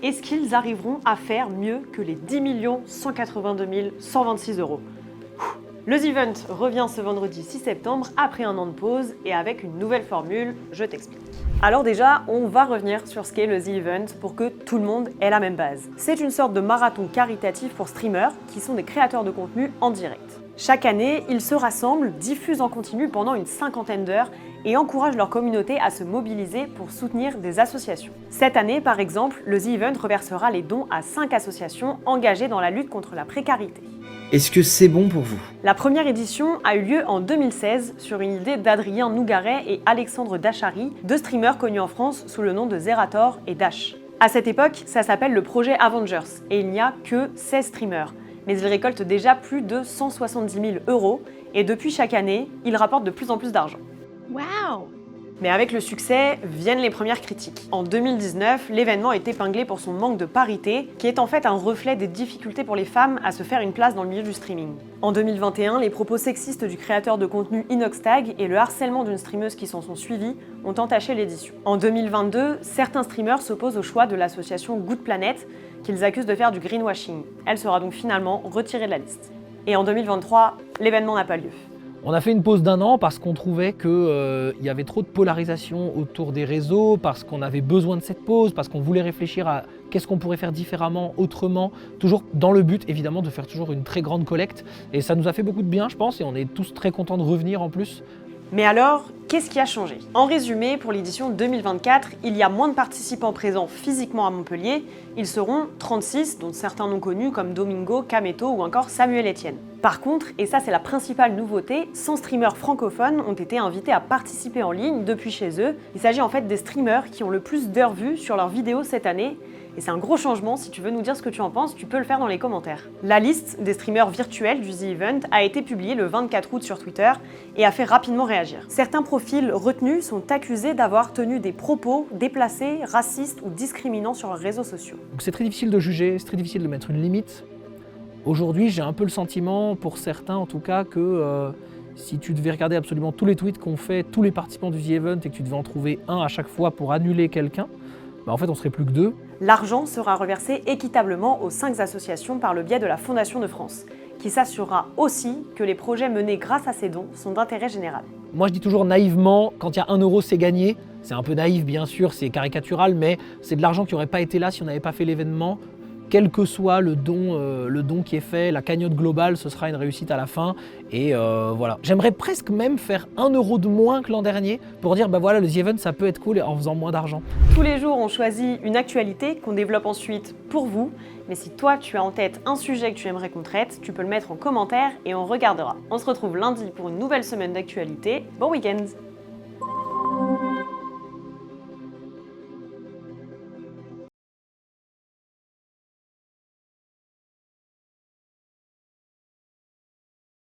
est-ce qu'ils arriveront à faire mieux que les 10 182 126 €? Le The Event revient ce vendredi 6 septembre après un an de pause et avec une nouvelle formule, je t'explique. Alors déjà, on va revenir sur ce qu'est le The Event pour que tout le monde ait la même base. C'est une sorte de marathon caritatif pour streamers qui sont des créateurs de contenu en direct. Chaque année, ils se rassemblent, diffusent en continu pendant une 50aine d'heures et encouragent leur communauté à se mobiliser pour soutenir des associations. Cette année, par exemple, le The Event reversera les dons à 5 associations engagées dans la lutte contre la précarité. Est-ce que c'est bon pour vous? La première édition a eu lieu en 2016 sur une idée d'Adrien Nougaret et Alexandre Dachary, deux streamers connus en France sous le nom de Zerator et Dash. À cette époque, ça s'appelle le projet Avengers et il n'y a que 16 streamers. Mais ils récoltent déjà plus de 170 000 € et depuis chaque année, ils rapportent de plus en plus d'argent. Wow! Mais avec le succès, viennent les premières critiques. En 2019, l'événement est épinglé pour son manque de parité, qui est en fait un reflet des difficultés pour les femmes à se faire une place dans le milieu du streaming. En 2021, les propos sexistes du créateur de contenu Inoxtag et le harcèlement d'une streameuse qui s'en sont suivis ont entaché l'édition. En 2022, certains streamers s'opposent au choix de l'association Good Planet, qu'ils accusent de faire du greenwashing. Elle sera donc finalement retirée de la liste. Et en 2023, l'événement n'a pas lieu. On a fait une pause d'1 an parce qu'on trouvait qu'il y avait trop de polarisation autour des réseaux, parce qu'on avait besoin de cette pause, parce qu'on voulait réfléchir à qu'est-ce qu'on pourrait faire différemment, autrement, toujours dans le but évidemment de faire toujours une très grande collecte. Et ça nous a fait beaucoup de bien je pense et on est tous très contents de revenir en plus. Mais alors, qu'est-ce qui a changé? En résumé, pour l'édition 2024, il y a moins de participants présents physiquement à Montpellier. Ils seront 36, dont certains non connus comme Domingo, Kameto ou encore Samuel Etienne. Par contre, et ça c'est la principale nouveauté, 100 streamers francophones ont été invités à participer en ligne depuis chez eux. Il s'agit en fait des streamers qui ont le plus d'heures vues sur leurs vidéos cette année. Et c'est un gros changement, si tu veux nous dire ce que tu en penses, tu peux le faire dans les commentaires. La liste des streamers virtuels du The Event a été publiée le 24 août sur Twitter et a fait rapidement réagir. Certains profils retenus sont accusés d'avoir tenu des propos déplacés, racistes ou discriminants sur leurs réseaux sociaux. Donc c'est très difficile de juger, c'est très difficile de mettre une limite. Aujourd'hui, j'ai un peu le sentiment, pour certains en tout cas, que si tu devais regarder absolument tous les tweets qu'ont fait tous les participants du The Event et que tu devais en trouver un à chaque fois pour annuler quelqu'un, en fait on serait plus que 2. L'argent sera reversé équitablement aux 5 associations par le biais de la Fondation de France, qui s'assurera aussi que les projets menés grâce à ces dons sont d'intérêt général. Moi je dis toujours naïvement, quand il y a 1 € c'est gagné. C'est un peu naïf bien sûr, c'est caricatural, mais c'est de l'argent qui n'aurait pas été là si on n'avait pas fait l'événement. Quel que soit le don qui est fait, la cagnotte globale, ce sera une réussite à la fin. Et voilà. J'aimerais presque même faire 1 € de moins que l'an dernier pour dire, voilà, le The Event, ça peut être cool en faisant moins d'argent. Tous les jours, on choisit une actualité qu'on développe ensuite pour vous. Mais si toi, tu as en tête un sujet que tu aimerais qu'on traite, tu peux le mettre en commentaire et on regardera. On se retrouve lundi pour une nouvelle semaine d'actualité. Bon week-end!